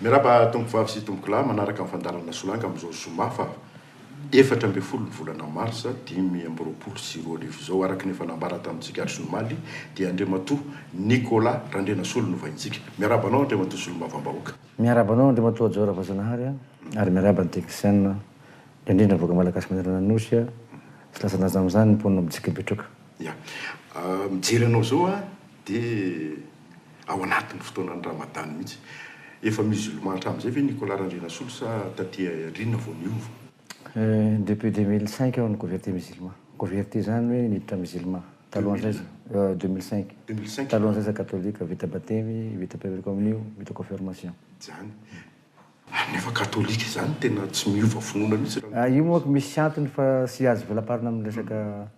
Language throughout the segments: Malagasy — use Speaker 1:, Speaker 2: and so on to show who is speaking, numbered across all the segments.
Speaker 1: Miraba tompo vavy sy tompo lahy manaraka amin'ny fandalarana solanga amin'izao zoma fa 4 ambin'ny folo ny volana marsa 2020 sy 2020 zao araky ny fanambara tamintsika ary Somaly dia Andriamatoa Nicolas Randrenasolo no vaintsika. Miaraba anao Andriamatoa Solomavambahoaka.
Speaker 2: Miaraba anao Andriamatoa Jora Vajanahary ary miaraba ny teknisiana indrindra voaka malagasy manarana nosy sy lasa naza amin'izany ny ponina amintsika mipetroka.
Speaker 1: Ya. Mijery anao zao dia ao anatin'ny fotoanan'ny Ramadan mihitsy. Efa musulman hatramin'izay ve Nicolas Randrenasolo sa taty rina vao niova?
Speaker 2: Depuis 2005 on converti musulman. Converti zany hoe niditra musulman. Talohan'izay 2005.
Speaker 1: 2005.
Speaker 2: Talohan'izay catholique vita baptême, vita première communion, vita confirmation.
Speaker 1: Zany. Nefa katolika zany tena tsy miova finoana mihitsy.
Speaker 2: Io moa misy antony fa sy azo velaparina amin'ny resaka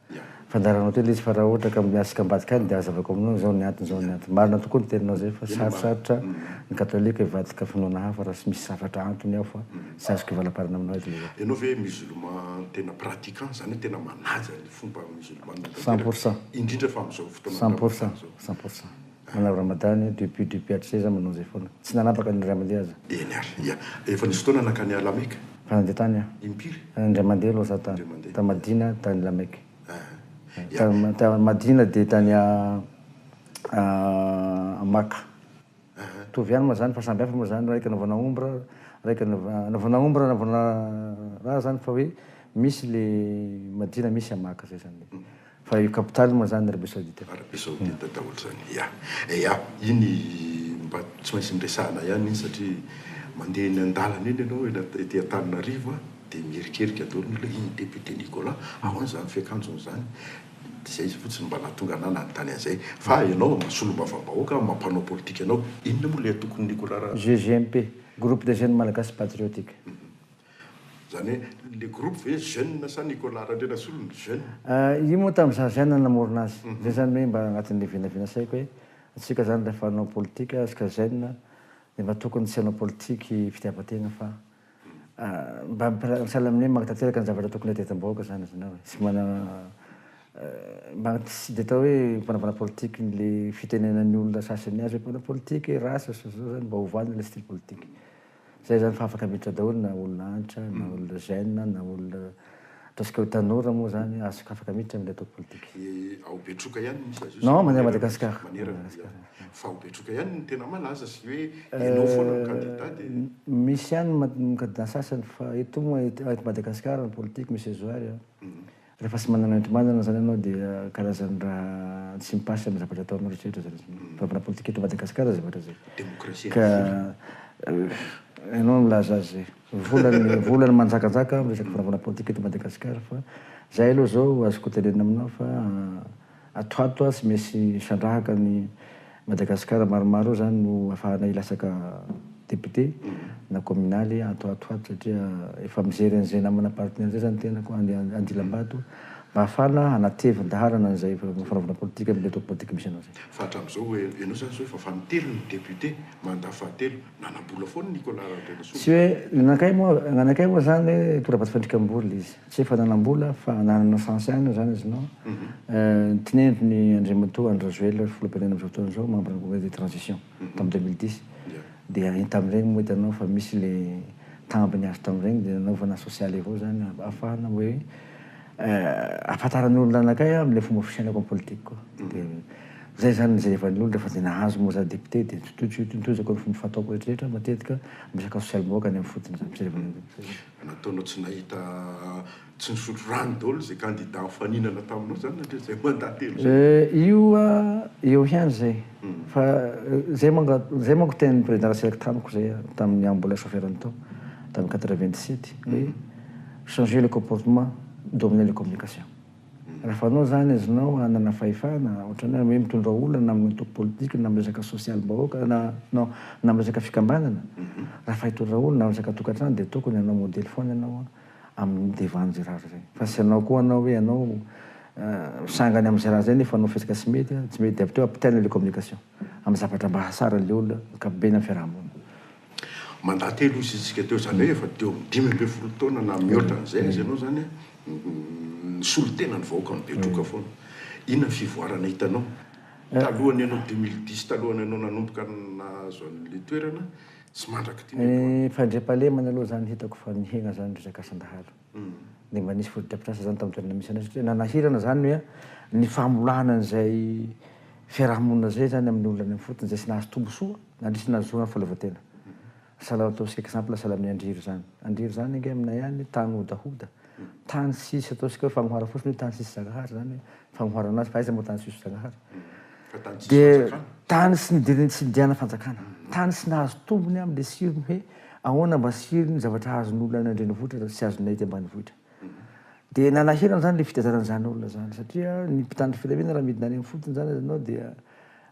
Speaker 2: fandaranao telo izy fa raha ohatra ka miasika ambadika any dia azavako aminao zao ny antony zao ny antony. Marina tokoa ny teninao zay fa sarosarotra ny katolika hivadika finoana hafa raha sy misy zavatra antony ao fa sy azoko velaparina aminao izy le.
Speaker 1: Ianao ve musulman tena pratiquant zany tena manaja ny fomba musulman
Speaker 2: 100%.
Speaker 1: Indrindra fa amin'izao fotoana
Speaker 2: 100%. Manao Ramadan depuis hatrizay za manao zay foana. Tsy nanapaka ny Ray aman-dreny aza.
Speaker 1: Eny ary. Ya. Efa nisy fotoana nakany Lameka.
Speaker 2: Fandeha tany
Speaker 1: impiry.
Speaker 2: Indray mandeha aloha za tany. Ta Madina tany Lameka. Ta Madina dia tany Maka. Tovy ihany moa zany fa samby hafa moa zany raika navana ombra, raika navana ombra navana raha zany fa hoe misy le Madina misy Maka zay zany. Fa io capitale moa zany Arabie Saoudite.
Speaker 1: Arabie Saoudite daholo zany. Ya. Ya, iny mba tsy maintsy niresahana ihany iny satria mandeha eny an-dalana eny ianao ety Antananarivo dia mierikerika daholo ny iny député Nicolas ahoana zany fiakanjony zany. Zay izy fotsiny mba nahatonga anahy nanontany an'izay. Fa ianao Solomavambahoaka mampanao politika ianao. Inona moa le tokony Nicolas?
Speaker 2: GGMP, groupe des jeunes malagasy patriotique.
Speaker 1: Zany hoe le groupe ve jeune sa Nicolas Randrenasolo ny jeune?
Speaker 2: Io moa tamin'izaho jeune namorona azy. Zay zany hoe mba agnatin'le vinavina saiko hoe atsika zany rehefa hanao politika asika jeune dia mba tokony tsy hanao politiky fitiavan-tena fa mba sahala amin'iny magnatanteraka ny zavatra tokony atetam-bahoaka zany izy sy manana mba tsy dia atao hoe mpanavana politika le fitenenan'ny olona sasany azy hoe mpanao politika rasa zao zany mba hovana le style politika. Zay zany fa afaka miditra daholo na olona antitra na olona jeune na olona ataosika hoe tanora moa zany afaka miditra amin'ilay atao politika.
Speaker 1: Ao Betroka ihany misy azy io?
Speaker 2: Non, mandeha Madagasikara.
Speaker 1: Fa ao Betroka ihany no tena malaza sy hoe ianao foana ny candidat dia
Speaker 2: misy ihany candidat sasany fa eto moa eto Madagasikara ny politika misy zoary rehefa sy manana entomanana zany ianao dia karazany raha tsy mipasy amin'ny zavatra ataonao rehetrarehetra zany. Fanaovana politika eto Madagasikara zavatra zay.
Speaker 1: Demokrasia.
Speaker 2: Ka ianao milaza azy volany manjakajaka amin'ny resaka fanaovana politika eto Madagasikara fa zay aloha zao azoko tenenina aminao fa atoato sy misy sandrahaka ny Madagasikara maromaro zany no ahafahana hilasaka député na communaly atoato satria efa mijery an'izay namana partenaire zay zany tenako Andilam-Bato mba ahafahana hanatevin-daharana an'izay fanaovana politika amin'ilay atao politika misy anao zay. Fa
Speaker 1: hatramin'izao ianao zany zao efa fanitelo ny député mandat fahatelo nanambola foana Nicolas Randrenasolo.
Speaker 2: Tsy hoe nanakay moa zany hoe tora-bato fandrikambola izy. Tsy efa nanambola fa nanana chance ihany zany izy nao. Tineniko ny Andriamatoa Andrazoela filoham-pirenena amin'izao fotoana izao membre du gouvernement de transition tamin'ny 2010. Dia tamin'ireny moa hitanao fa misy le tambiny azo tamin'ireny dia nanaovana sosialy avao zany ahafahana hoe ahafantarany olona anakay amin'ilay fomba fisainako amin'ny politika koa. Dia zay zany nijerevan'ny olona rehefa dia nahazo moa za député dia tontozako ny fomba fataoko rehetrarehetra matetika misaka sosialy vahoaka ny amin'ny fotony zany mijerevan'ny olona.
Speaker 1: Nataonao tsy nahita tsy nisotro rano daholo zay candidat mifaninana taminao zany natria zay mandat telo zay?
Speaker 2: Io eo ihany zay. Fa zay manko tenin'ny président Raselaka tamiko zay tamin'ny mbola chauffeur-ny tao tamin'ny 87 hoe changer le comportement dominer les communications. Rehefa anao zany azonao hanana fahefana ohatran'ny hoe mitondra olona na amin'ny toko politika na amin'ny resaka sosialim-bahoaka na amin'ny resaka fikambanana. Rehefa hitondra olona na amin'ny resaka tokantrano dia tokony hanao modely foana ianao amin'ny devan'izay raha zay. Fa sy anao koa anao hoe anao sangany amin'izay raha zay nefa anao fesaka tsy mety dia avy teo ampitaina le communication amin'ny zavatra mba hasara le olona ankapobeny amin'ny fiarahamonina.
Speaker 1: Mandat telo izy isika teo zany hoe efa teo amin'ny 10 taona na mihoatra an'izay izy ianao zany nisolo tena ny vahoaka ny Betroka foana. Inona fivoarana hitanao? Talohany ianao 2010 talohany ianao nanomboka nahazo an'ilay toerana sy mandraka ty
Speaker 2: fandriam-pahalemana aloha zany hitako fa nihegna zany resaka asan-dahalo dia mba nisy foto-drafitrasa zany tamin'ny toerana misy anazy satria nanahirana zany hoe ny famolana an'izay fiarahamonina zay zany amin'ny olona any amin'ny fotony zay sy nahazo tombosoa na ndrisy nahazoana folavan-tena sala ataosika exemple sala amin'ny andriry zany inge aminay any tany odahoda tany sisy ataosika hoe fagnohara fotsiny hoe tany sisy zagahary zany fagnohara anazy fa aiza moa tany sisy zagahary dia tany sy nidiana fanjakana tany sy nahazo tombony amin'le sirony hoe ahoana mba sirony zavatra azon'olona any andrenivohitra sy azonay ty ambanivohitra dia nanahirana zany le fitezanan'izany olona zany satria ny mpitandro filaminana raha midina any amin'ny fotony zany azanao dia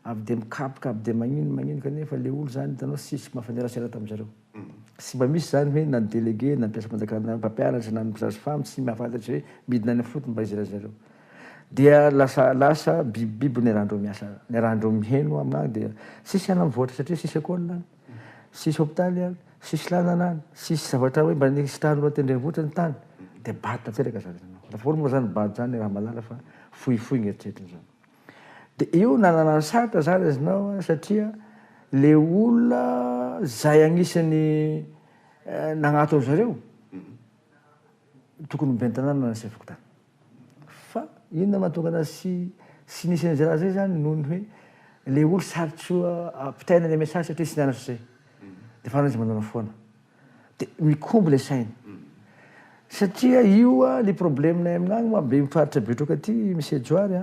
Speaker 2: avy dia mikapoka avy dia magnino kanefa le olo zany hitanao sisy mahafanerasera tamin'izareo sy mba misy zany hoe na ny délégué na mpiasa mpanjakana mpampianatra na mpizazy famy tsy mahafantatra hoe midina any amin'ny fotony mba izy zareo dia lasa bibibiby ny arahandreo miasa ny arahandreo miheno amin'any dia sisy any mivoatra satria sisy école any sisy hôpitaly any sisy lalana any sisy zavatra hoe mba nisy tany lohatendrenivohitra ny tany dia bady tanteraka zany lafa olo moa zany bady zany raha malala fa fohifohy ny eritreritiny zany dia io nanana saratra zany azinao satria le olona zay agnisan'ny nagnato zareo tokony mibentanana nasy avokotany fa inona mahatonga anazy sy nisy an'izay raha zay zany noho ny hoe le olo sarotry ampitaina ny message satria sy nianatra zay dia fa izy manana foana dia mikomby le sainy satria io le problemenay amin'any moa be mifaritra betroka ty monsieur Joary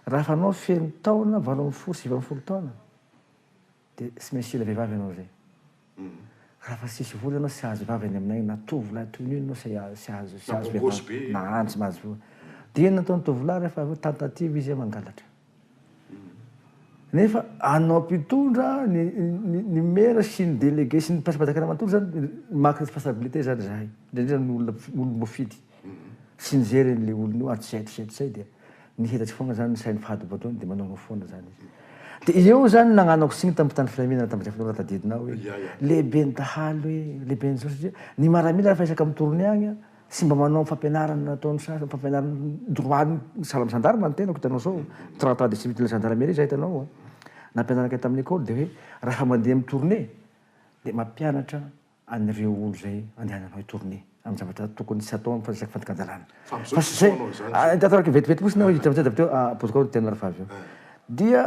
Speaker 2: raha fanao feno taona 80 taona dia sy mainsy ila vehivavy ianao zay raha fa sisy vola ianao sy azo vavy any aminay na tovolahy toy ny ianao sy azo vehivavy na any tsy mahazo vola dia ino nataony tovolahy rehefa avy tentative izy mangalatra nefa anao mpitondra ny mera sy ny délégué sy ny mpiasa-mpanjakana manontolo zany maky responsabilité zany zahay indrindra ny olo mofidy sy nijery le olon'io atsetisay dia nihitatry foana zany sainy fahadobataony dia manao foana zany izy dia eo zany nagnanako siny tamin'ny mpitandro filaminana tamin'izay fotoana tadidinao hoe lehibe ny dahalo hoe lehibe ny zao satria ny maramila rehefa isaka mitorony agny sy mba manao fampianarana nataony sasy fampianarana droany salamy gendarme ny tenako hitanao zao tratat de civil gendarmerie zay hitanao nampianaraka tamin'ny école dia hoe raha mandeha amin'ny tournée dia mampianatra an'ireo olo zay andehananao tournée amin'ny zavatra tokony sy atao amin'ny fantikan-dalàna fa zay tataraky vetivety posina hoe hitamizay davy teo apozikao ny tena rehefa avy eo dia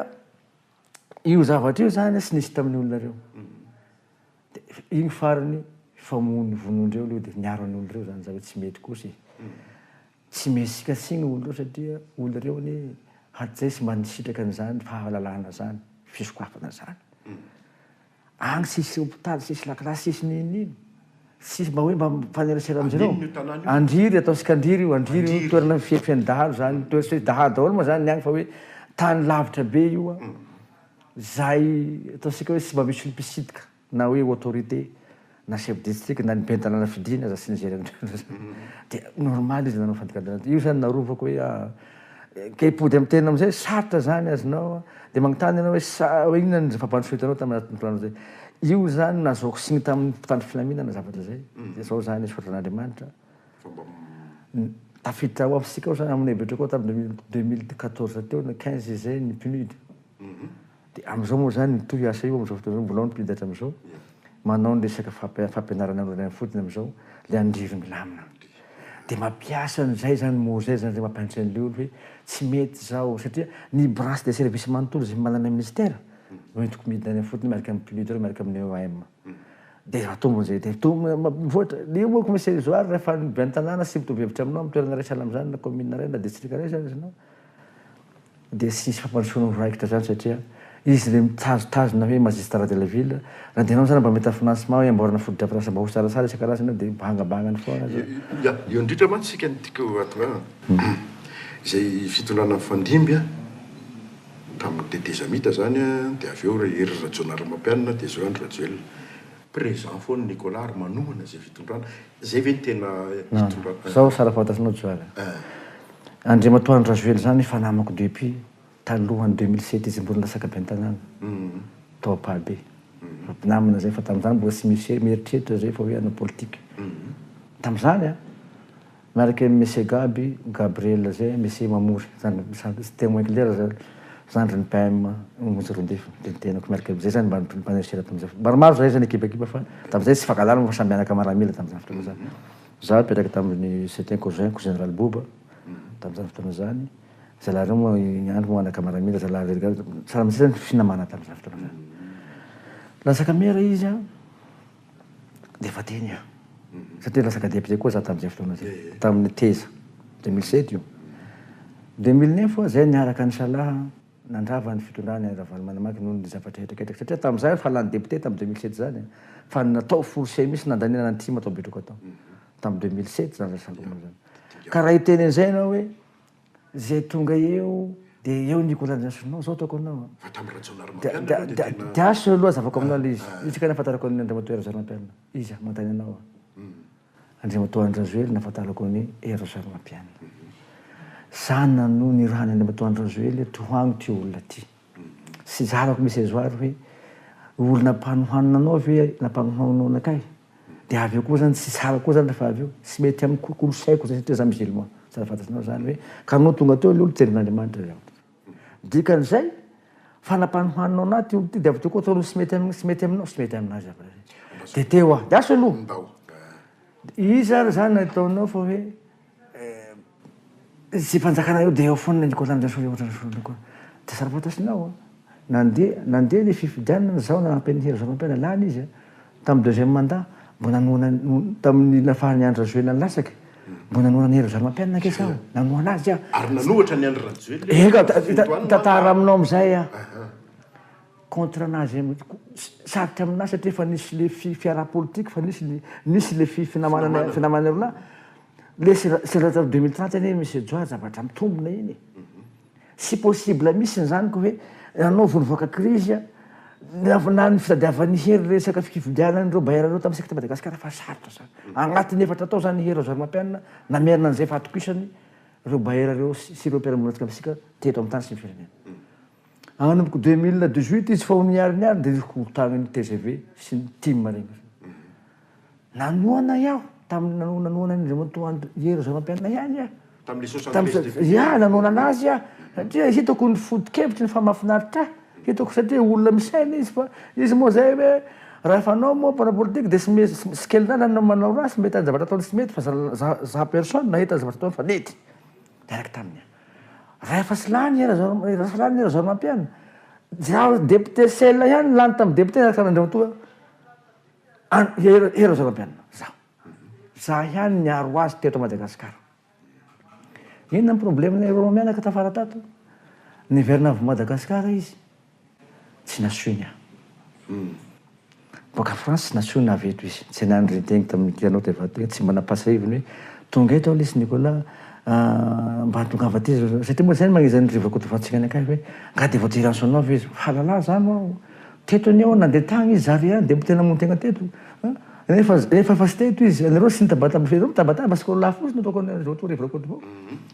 Speaker 2: io zavatra io zany sy nisy tamin'ny olonareo dia igny farany famono vonondreo leo dia niaro any olonareo zany zavatra tsy mety kosa tsy mesika signy olonareo satria olonareo ny hatzay sy mba nisitraka an'izany fahalalàna zany fisokafana zany agny sisy hôpitaly sisy lakilasy sisy ninino sisy mba hoe mba mifanerasera amizareo andriry ataosika andriry io andriry io toerana fieny dahalo zany toerana dahalo daholo moa zany ny agny fa hoe tany lavitra be io zay ataosika hoe sy mba misy olo mpisidika na hoe autorité na chef district na nibentanana fidina za sy nijery amindreo dia normal izy nanao fantikan-dalàna io zany narovako hoe ke hipody amin'ny tena amizay sarotra zany azonao dia magnotany ianao hoe inona ny fampandroso hitanao tamin'ny anatin'ny plano zay io zany nazaoko siny tamin'ny mpitandro filaminana zavatra zay dia zao zany sotran'Andriamanitra tafiditra ao amitsika ao zany aminay betroko ao tamin'ny 2014 teo na 15 zay ny PNUD dia amizao moa zany nitohy asa io amizao fotoana mbola ao ny PNUD hatra amizao manao ny resaka fampianarana amin'ny fotony amizao le andriry milamina dia mampiasa n'izay zany mo zay zany zay mampianatra an'le olo hoe tsy mety zao satria ny branche de service manontolo zay manana ministère no hitoko midina any fotony miaraka amin'ny PNUD reo miaraka amin'ny OAM dia atombony zay dia voatra le moa commissaire Joary rehefa nibe an-tanàna sy mitovy hevitra aminao amin'ny toerana raisy zany na commune ray na district ray zany izinao dia sisy fampandrosoana voraikitra zany satria izy le mitazotazona hoe magistrat de la ville raha dianao zany mba mety financement hoe amboarana foto-drafitrasa mba ho sarasara isan-karazany dia mbahangabahangany foana
Speaker 1: io indrindra ma tsika nytiako atona izay fitondrana fandimby tamin'ny tetezamita zany dia avy eo ery rajonary mampianana dia zao andro rajoel présent foana Nicolas ary manomana zay fitondrana zay ve ny tena fitondrana
Speaker 2: zao sara fantasinao Joary Andriamatoandro Rajoel zany efa namako depuis talohany 2007 izy mbola lasaka be an-tanàna tao ampahabe namana zay fa tamin'izany mbola sy misy mieritreritra zay fa hoe ana politique tamin'izany miaraka monsieur Gabriel zay monsieur Mamory zany témoin clair zandry ny PM monsy rondefa tenako miaraka am'zay zany mba mpanerisera tam'zay maromaro zay zany ekipakipa fa tam'zay tsy fankalana fa sambianaka maramila tam'zany fotoana zany za mipetraka tamin'ny certain cousin général Boba tam'zany fotoana zany zalahy moa niandro moa anaka maramila zalahy tsara am'zay zany finamana tam'zany fotoana zany lasaka mera izy a de efa teny a satria lasaka député koa za tam'zay fotoana zay tamin'ny teza 2007 io 2009 zay niaraka ny salaha nandrava ny fitondrany Ravalomanamamy noho ny zavatra hetraketraky satria tam'izay fa lany député tamin'ny 2007 zany fa natao forcé misy nandanina ny tima atao betroko atao tamin'ny 2007 zany rasambomo zany ka raha iteny an'izay anao hoe zay tonga eo de eo Nicolas Nationaux zao ataoko anao de aso aloha zavako aminao le izy ka nafatarako ny Andriamatoa Razamampianina izy mantany anao Andriamatoa Andrazoely nafatarako ny Razamampianina sana no ny raha ny Andriamatoa Andrazoely tohagno ty olona ty sy zarako misy ezoary hoe olona mpanohanina anao ve nampanohananao anakay de avy eo koa zany tsy tsara koa zany rehefa avy eo tsy mety amin'ny kolosaiko zay satria za musulman tsara fantatsinao zany hoe ka anao tonga teo le olo terin'Andriamanitra zay dikan'izay fa nampanohaninao anahy ty olo ty de avy teo koa ataonao tsy mety aminao tsy mety aminazy de teo de aso aloha izy zany nataonao fa hoe sy fanjakana eo de eo foana Nicolas Nationaux de sara fantasinao nandeha le fifidianana zao nampian'ny Razamampianina lany izy tamin'ny deuxième mandat mbo nanoana tamin'ny nafahan'ny Andrazoely ny lasaka mbo nanoana ny Razamampianina ke sao nanoana azy
Speaker 1: ary nanohatra ny Andry Rajoely
Speaker 2: eka tantara aminao am'izay a contre anazy sarotra aminazy satria fa nisy le fiara politique fa nisy le finamanana rola le serata 2030 eny misy ejoary zavatra mitombona iny sy possible misy zany ko hoe anao vonovoaka crise na ny fitadiavan'ny hery resaka fifidianany reo baherareo tamin'ny seka Madagasikara fa sarotra zany agnatin'ny efatra tao zany hery Razamampianina namerina an'izay fa atokisany reo baherareo sy reo mpiara-monina amitsika teto amin'ny tany sy ny firenena anomboka 2018 izy fa niariniary de hotagny TGV sy ny team regny nanoana iaho tamin'ny nanoana ny Andriamatoa hery Razamampianina ihany ia nanoana anazy a satria hitako ny foto-kevitry ny fa mahafinaritra hitako satria olona misaina izy fa izy moa zay hoe raha fanao moa mpana politique de sy kelinana anao manao raha sy mety any zavatra ataony sy mety fa za personne nahita zavatra ataony fa nety miaraka taminy rehefa sy lany Razamampianina za député sela ihany lany tamin'ny député miaraka tamin'ny Andriamatoa hery Razamampianina za ihany niaro azy teto Madagasikara inona ny problème reo mianaka tafara tato niverina avy Madagasikara izy tsy nasiony boka France tsy nasiony avy eto izy tsy nandry tegny tamin'ny kianao tevategna tsy mba napasahiviny hoe tonga eto lesy Nicolas mba tongava ty satria moa zany magnezany rivako tovatsika akay hoe nga de voatirasonao avy izy halala zany ao teto any ao nandeha tagny izy zary any député namono tegna teto nefa fa sy teto izy anareo sy nitabataba fe mitabataba sy kolola fosiny ataoko an'izao rivako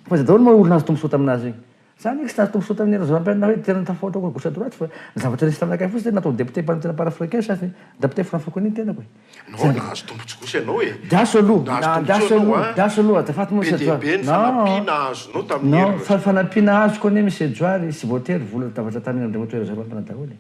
Speaker 2: fa za daholo moa olona azo tombosoa taminazy igny zany iky sy nazo tombosoa tamin'ny Razamampianina hoe tena tafaotra koa gauche droite fa ny zavatra nisy taminakay fosiny natao député tena parafricain sa député francophonie tenako
Speaker 1: no nahazo tombotsikosa ianao e
Speaker 2: diaso aloha diaso aloha dafaty moa misy ejoary non fanampiana azo koa ane misy ejoary sy voatery vola davatra tamin'ny Andriamatoa Razamampianina daholo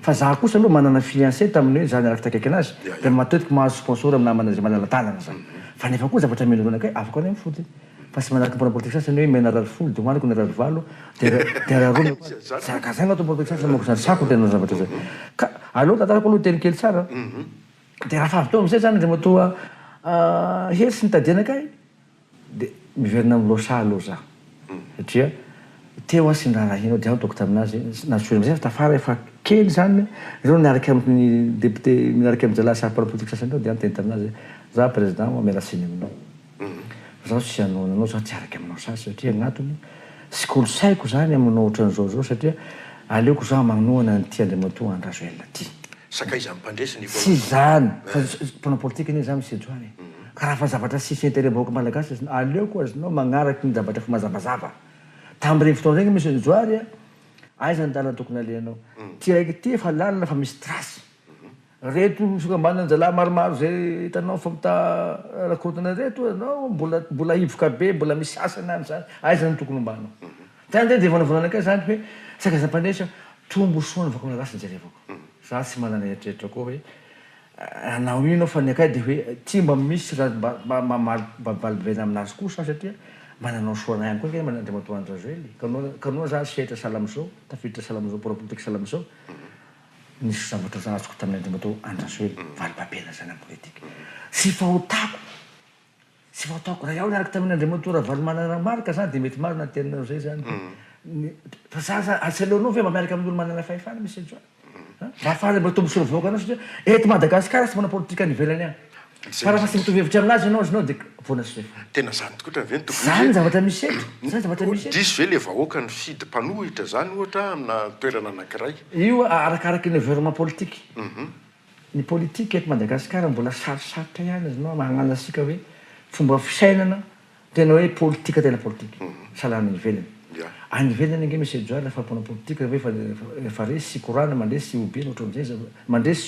Speaker 2: fa za kosa aloha manana fiancé tamin'ny hoe zany araka takaiky anazy de matetiky mahazo sponsor amin'ny namana zay manala-talana zany fa nefa koa zavatra mino anakay afaka any fotiny fa sy manaraka mpona politique sasany hoe mena rary folo de hoaniko ny rary valo de raroa zaka zay natao politique sasany mako zany sako tena zavatra zay ka aloha tantarako aloha teny kely tsara de raha fa avy teo am'izay zany Andriamatoa hery sy nitady anakay de miverina amin'ny losa aloha za satria teo a sy ny raha hinao de aho taoko taminazy nasoy am'izay fa tafara efa kely zany reo niaraka amin'ny député miaraka amin'ny zalahy sahapara politique sasany reo de anteny taminazy za président moa miala siny aminao zaho sy anao zaho tsy araka aminao sasy satria agnatony sy kolosaiko zany aminao ohatran'izao zao satria aleoko zaho magnoana nyty Andriamatoa Andrazoely ty
Speaker 1: sakaiza mpandresy
Speaker 2: sy zany fa mpona politique anie za misy ejoary ka raha fa zavatra sisy intérêt bahoaka malagasy aleoko azonao magnaraky ny zavatra fa mazavazava tamin'ireny fotoana regny misy ejoary aiza ny dalana tokony alehanao ty raiky ty efa lalina fa misy trasy reto misokambana anjalahy maromaro zay hitanao fa mita rakorotana reto anao mbola hivoka be mbola misy asana any zany aiza ny tokony ombanao zany de vonavonanakay zany hoe sakazam-pandresy tombo soana vako malagasy jerevako za tsy manana eritreritra koa hoe anao ino fa ny akay de hoe tsy mba misy raha babalibena aminazy kosa satria mananao soana ihany koa manandrimatoa andrazoely kanao za sehatra salamizao tafiditra salamizao politique salamizao nisy zavatra za azoko tamin'ny andrimatoa andrazoely valibabena zany amin'ny politique sy fahotako raha iaho niaraka tamin'ny andrimatoa raha valy manana marika zany de mety marina teninao zay zany fa za atsaleonao ve mba miaraka amin'olo manana fahefana misy joa vahafaly mba tombo soa voaka anao satria eto Madagasikara tsy manao politika any ivelany any fa raha fa tsy mitovy hevitra aminazy ianao de voana sy
Speaker 1: tena zany tokoa ve
Speaker 2: zany zavatra misy eto zany zavatra misy eto
Speaker 1: diso ve le vahoaka ny fidy mpanohitra zany ohatra amina toerana anankiray
Speaker 2: io arakaraky ny environnement politique ny politique eto Madagasikara mbola sarosarotra ihany izy nao magnano asika hoe fomba fisainana tena hoe politika tena politique salana ivelany any ivelany nge misy joa lafa mpanao politika efa resy sikorana mandresy siobina ohatran'izay mandresy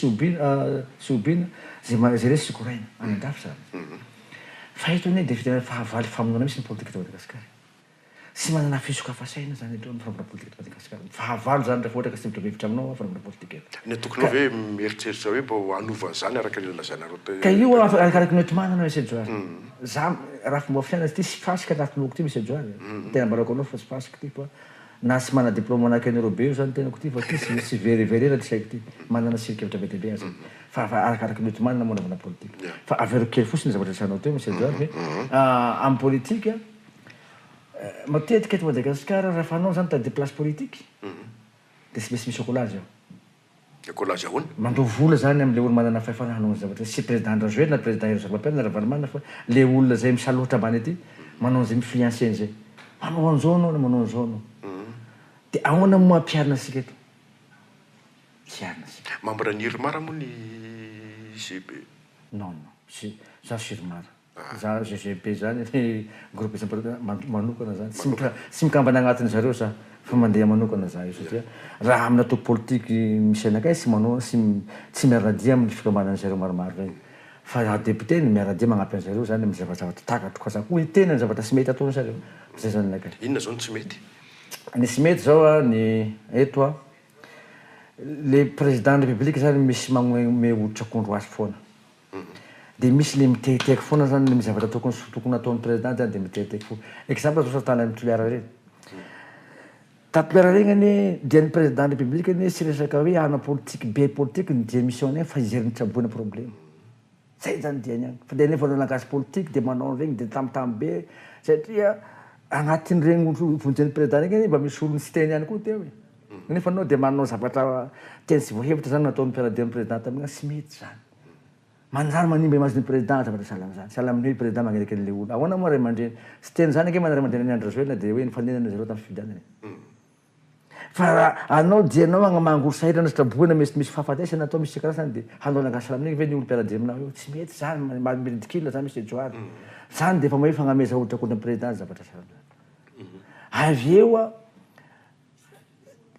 Speaker 2: siobina zay resy sikoraina any an-dafy zany fa eto anie de tena fahavaly famonoana misy ny politika eto Madagasikara sy manana fisokafasaina zany eto amin'ny fanaovana politika eto Madagasikara fahavalo zany rehefa ohatra ka tsy mitovy hevitra aminao fanaovana politika eto
Speaker 1: ny tokonao hoe mieritreritra hoe mba hanova zany araka ny lazanareo
Speaker 2: ka io arakaraky ny otomanana misy joa za raha fomba fiaina ty sy fasika anaty loko ty misy joa tena mbarako anao fa sy fasika ty fa na sy mana diplôme anaky an'euro be io zany tenako ty fa ty sy veriverena ty saiko ty manana sirikevitra betebe zany fa arakaraky ny otomanana monaovana politika fa avero kely fotsiny zavatra sanao teo misy joa hoe amin'ny politika matetika eto Madagasikara rehefa anao zany tade place politique de tsy misy chocolat ao
Speaker 1: chocolat ahoana
Speaker 2: mandro vola zany am'le olo manana fahefana hanao zavatra sy président Andrazoely na président Erzakapapela na Ravalomana fa le olona zay misalotra ambany aty manao zay mifiancé zay manao an'izao anao na manao an'izao anao de ahoana moa ampiarina asika eto piarina asika
Speaker 1: mambraniry mara moa ny GP
Speaker 2: non si za surmara za GGP zany groupe manokana zany sy mikambana agnatiny zareo za fa mandeha manokana za io satria raha amina atao politique misy anakay sy manao tsy miaradia amin'ny fikambanany zareo maromaro regny fa député ny miaradia magnampy an zareo zany amin'ny zavatra takatro ka za koa tena ny zavatra sy mety ataony zareo zay zany anakay
Speaker 1: inona zao ny tsy mety
Speaker 2: ny sy mety zao ny eto le président de république zany misy magnome hoditra akondro azy foana de misy le miteteky foana zany le mizavatra tokony ataon'ny président zany de miteteky foana exemple zao satana amin'ny Toliara reny Toliara regny dia ny président de république any sy resaka hoe ana politique be politique ny dia mission fa izery ny traboana problème zay zany diany any fa de nefa nangasy politique de manao regny de tamtam be satria agnatin'ny regny vonjen'ny président regny mba misy olo tsy teny ihany koa teo nefa anao de manao zavatra teny sy voahevitra zany nataon'ny mpiaradian'ny président tamina sy mety zany manjary manimba imazy ny président zavatra salamy zany salamy hoe président magnereky an'le olo ahoana moa ray aman-dreny sy teny zany ake mana ray aman-dreny ny Andrazoely de hoe nifanenana zareo tamin'ny fifidianany fa anao dia anao agnamangory sahirana sy traboana misy fahafatesana atao misy karazany de hanao nangasy salaminy ve ny olo mpiaradia aminao io tsy mety zany ridicule zany misy joary zany de efa mahe fagnameza ohatra kodra président zavatra salamy avy eo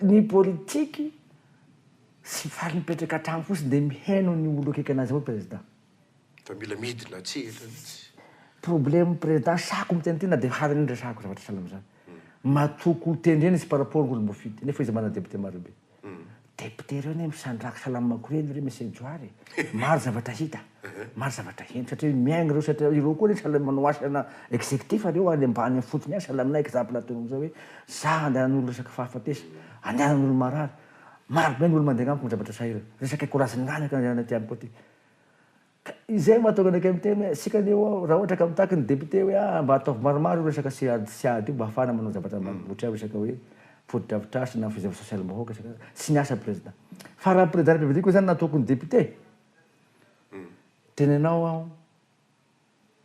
Speaker 2: ny politique sy faly mipetraka atragno fotsiny de mihaino ny olo akaiky anazy avao président
Speaker 1: fa mila midina tsela
Speaker 2: problème président sako miteny ty na de hariny indray sako zavatra salamy zany matoko tendreny izy par rapport olo mofidy nefa izy mana député maro be député reo ne misandraky salamy makoreny reo misy joary maro zavatra hita maro zavatra heno satria miaigny reo satria ireo koa salamy manao asana exécutif reo any ambany fotsiny any salamina exemple ataonao zao hoe za andehan'olo resaka fahafatesa andehan'olo marary maro be ny olo mandeha agnamiko zavatra sahira resaka korasiny nganaka anaty amiko aty izay mahatonga anakay miteny hoe sika anio raha ohatra ka mitaky ny député hoe mba ataovy maromaro resaka sy ady io mba ahafahana manao zavatra mambotry ao resaka hoe fotodrafitrasy na fizava sosialy mbahoaka sy niasa président fa raha président république zany nataoko ny député tenenao aho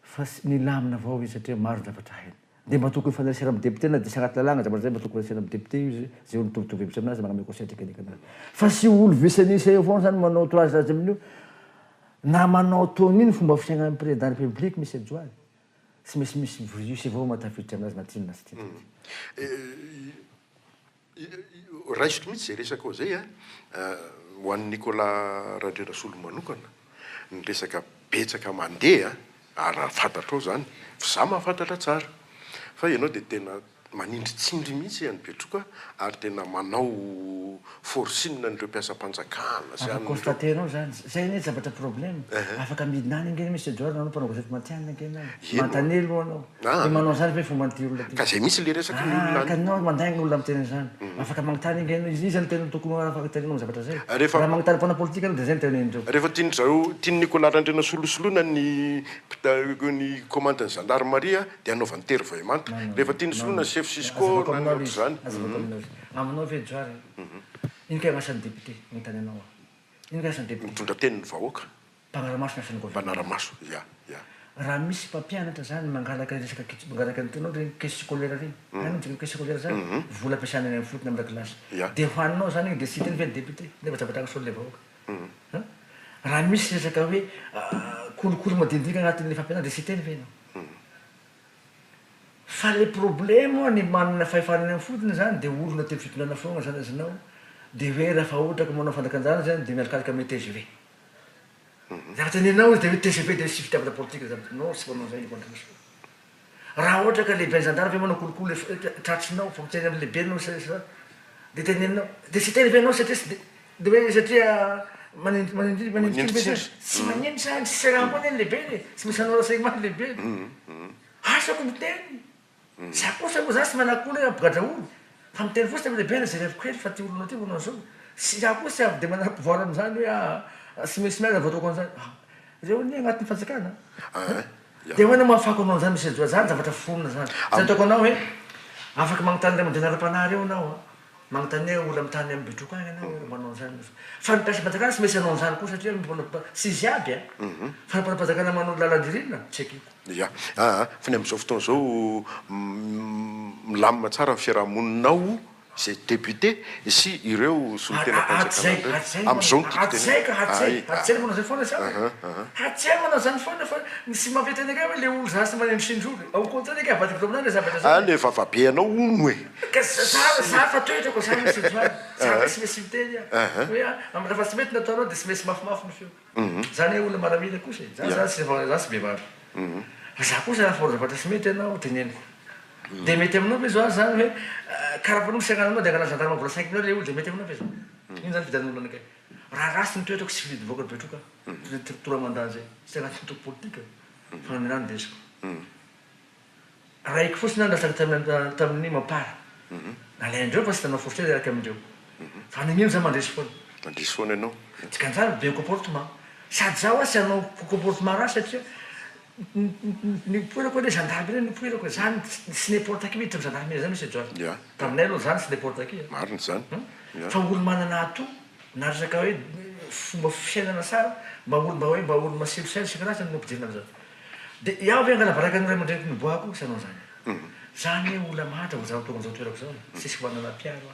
Speaker 2: fa nilamina avao izy satria maro zavatra hainy de mba tokony fandraisana amin'ny député na disy agnaty lalagna zavatra zay mba tokony fandraisana amin'ny député izy zay olo mitovitovy hevitra aminazy magname conseil technique anazy fa sy olo visanisa eo foana zany manao toazy azy amin'io na manao taony iny fomba fisaigna amin'ny président république misy ajoary sy misy visy avao matafiditra aminazy na tsinona sy tiny
Speaker 1: raisiko mihitsy zay resaka ao zay ho an'ny Nicolas Radrirasolo manokana ny resaka betsaka mandeha raha fantatra ao zany fa za mahafantatra tsara fa ianao de tena manindry tsindry mihitsy any Betroka ary tena manao forcine nireo mpiasam-panjakana sy
Speaker 2: afaka constatenao zany zay ne zavatra problème afaka midina any angeny misy doar anao mpanao gazety matianina angena mantanelo anao de manao zany ve fomba ny olona
Speaker 1: ka zay misy le resaky ny olona
Speaker 2: ka anao mandaigny olona miteny zany afaka magnotany angena izy zany tena tokony afaka tenenao zavatra zay
Speaker 1: rehefa
Speaker 2: raha magnotany mpana politika anao de zay ny tenenindreo
Speaker 1: rehefa tiany zao tiany Nicolas Randrena solosoloina ny commandant gendarmerie dia anaovany tery vaimanta rehefa tiany solona chef Cisco na zany
Speaker 2: aminao ve joary iny ka gn'asan'ny député magnotany anao iny ka asan'ny député
Speaker 1: mitondra tenin'ny vahoaka
Speaker 2: mpanaramaso ny asan'ny
Speaker 1: mpanaramaso
Speaker 2: raha misy mpampianatra zany mangalaka resaka mangalaka antenao reny caisse scolaire reny any caisse scolaire zany vola ampiasana any amin'ny fotony amin'ny kilasy de hoaninao zany de sy teny ve député nefa zavatra solo le vahoaka raha misy resaka hoe kolokolo madinidika agnatin'le fampianana de sy teny ve anao fa le problème ny manana fahefanany amin'ny fotony zany de olona telo fitondrana foagna zany azanao de hoe raha fa ohatra ka manao fandakanjana zany de miarakaraka ame TGV zavatra nenao izy de hoe TGV de sy fitiavana politika zany non sy manao zay raha ohatra ka lehibe gendarme hoe manao kolokolo tratrinao fa mitseny amin'ny lehibe anao de tenenao de sy teny ve anao satria de hoe satria manindry sy magnindry zany sy raha koa ny lehibe sy misy anao renseignement lehibe asako miteny za kosa moa zany sy manakory ampigadra olo fa miteny fosiny amin'ny lehibe zay reviko hely fa ty olonao ty manao zao sy za kosa avy de manana pouvoir am'izany hoe sy misy miaza voataoko an'izany reo ny agnatin'ny fanjakana de hoena mahafako anao zany misy zany zavatra fonona zany zay ataoko anao hoe afaka magnotany le mandenaram-panahy reo anao magnotany hoe olo am'tany amin'ny Betroka agny anao manao zany fa ny mpiasa-panjakana sy misy anao zany koa satria sy izy aby fa mpanam-panjakana manao lalan-dirinina tsy akiko
Speaker 1: fa ny am'izao fotoana zao milamina tsara ny fiarahamoninao zay député sy ireo solotena panjakana am'izao
Speaker 2: hatsay manao zay foana sa hatsay manao zany foana fa sy mampetany aka hoe le olo za sy manendry sindroly au contraire ka avadiko aminany zavatra zany
Speaker 1: le vavabe anao ono e
Speaker 2: za fa toetrako za misy joany za sy misy miteny hoe rafa sy mety nataonao de sy misy mafimafy ny feo zany hoe olona maramila kosa za sy bevavy za kosa raha zavatra sy mety anao teneniko de mety aminao ve zao zany hoe karaha fa no misy agnananao de angana gendarme vola 5 millions le olo de mety aminao ve zao iny zany fidan'olona anakay raha rasy ny toetrako sy fividy voaka Betroka tora mandan zay sy agnaty toko politika fa ninany desiko raiky fosiny any lasaka tamin'ny mampara nalaindreo fa sy tanao forcé araky amindreo fa ninino za mandresy foana
Speaker 1: mandresy foana ianao
Speaker 2: tsikanjany be comportement sady zaho sy anao comportement raha satria nipoirako le gendarme reny nipoirako zany sy n'importe qui miditra gendarme zany misy joany taminay aloha zany sy n'importe qui
Speaker 1: mariny zany
Speaker 2: fa olo manana ato na resaka hoe fomba fiainana sara mba olo masilosaina sy karaha zany nompidirina am'zany de iaho ve angala baraka ny ray aman-dreny niboako sy anao zany zany hoe olo mahatra zaho tonga zao toerako zao sisy manana piaro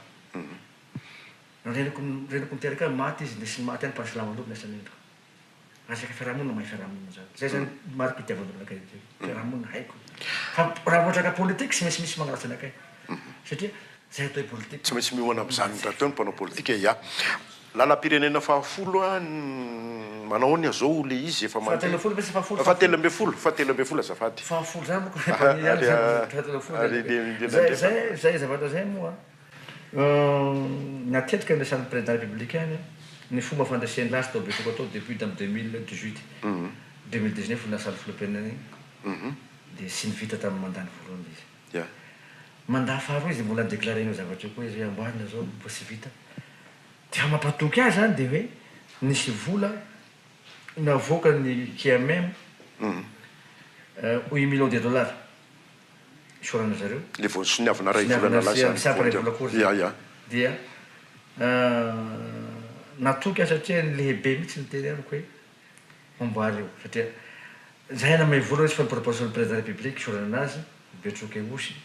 Speaker 2: reniko miteraka maty izy de sy maty any pasilamo aloha miasa nendriko resaka fiarahamonina mahay fiarahamonina zany zay zany mariky itiavana anakay fiarahamonina haiko fa raha ohatra ka politika sy misy magnaratsy anakay satria zay atao politika
Speaker 1: tsy maintsy mioana am'izany rahateo ny mpanao politika lalam-pirenena fahafolo manao ny azao le izy efa fatelo ambe folo azafady
Speaker 2: fahafolo zany zay zavatra zay moa natetika andraisan'ny président républicain ny fomba fandraisiany lasy tao Betroka tao depuis tam 2018 2019 nasan'ny filompenany de sy nivita tamin'ny mandany voalohany izy mandat faharoa izy mbola déclaré ny zavatra koa izy hoe amboarina zao mbo sy vita de fa mampatoky azy zany de hoe nisy vola navoaka ny KMM 8 millions de dollars isorana zareo
Speaker 1: le voasoniavana ray volana
Speaker 2: lasa dia natoky azy satria ny lehibe mihitsy niteny amiko hoe mamboary eo satria zahay namay vola izy fa proposition président république isorana anazy Betroka osy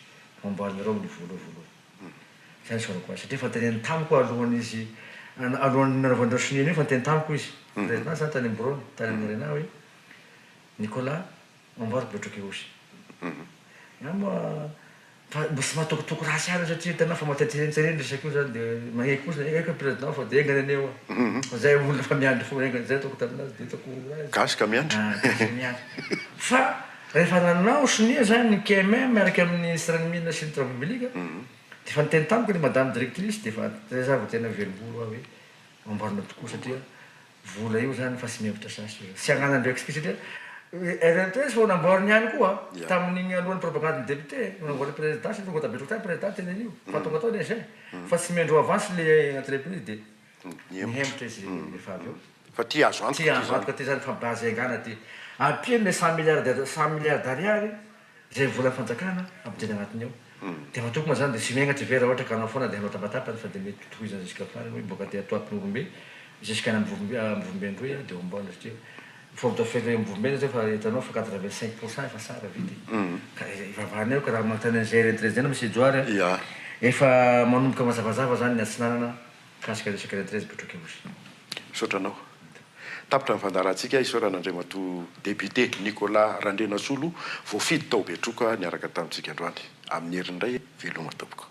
Speaker 2: mamboarynareo ny volovolo zany sorako azy satria fa teneny tamiko alohan'ny izy alohan'ny naravandreo soniny io fa teny tamiko izy président zany tany amborony tany amin'ny rena hoe Nicolas mamboary Betroka osy mbo sy mahatokotoko raha sy ana satria tanao fa matatitsareny resaky io zany de magneky kosa eka président fa de engany aneo fa zay olona fa miandry fo engany zay ataoko taminazy de ataoko
Speaker 1: gasika miandry
Speaker 2: miandry fa rehefa nanao sonia zany ny KMM miaraka amin'ny ministre ny mine sy ny travaux publics dia fa niteny tamiko ny madame directrice dia fa zay vao tena velom-bolo hoe amboarina tokoa satria vola io zany fa sy mihevitra sasy sy agnanandreo explique satria RNTS vao namboariny ihany koa tamin'igny alohan'ny propagande député namboariny présidence tonga tabetraka tany président teny an'io fa tonga tao nezy fa tsy miandro avance le entreprise dia nihemitra izy rehefa avy eo
Speaker 1: fa tia azo antoka
Speaker 2: tia azo antoka ty zany fa bazengana ty ampino le 100 milliards d'ariary zay vola fanjakana ampidiny agnatiny ao dia matoko ma zany dia sy miaigna ty vera ohatra ka anao foana dia hanao tapatapany fa dia mety tohizany jusqu'à farany hoe boka ty atoatin'olombe jusqu'à mivombe androy dia omboana satria fomba fela mivombe zay fa hitanao fa 85% efa sara vity ka ivavahana eo ka raha magnotany an'izay rentrée zay monsieur Dioary efa manomboka mazavazava zany ny atsinanana kasika resaky rentrée petroky osy
Speaker 1: sotranao tapitra ny fandarantsika Isoran'Andriamatoa député Nicolas Randrenatsolo voafidy tao Betroka niaraka tamintsika androany amin'ny herin'indray veloma tompoko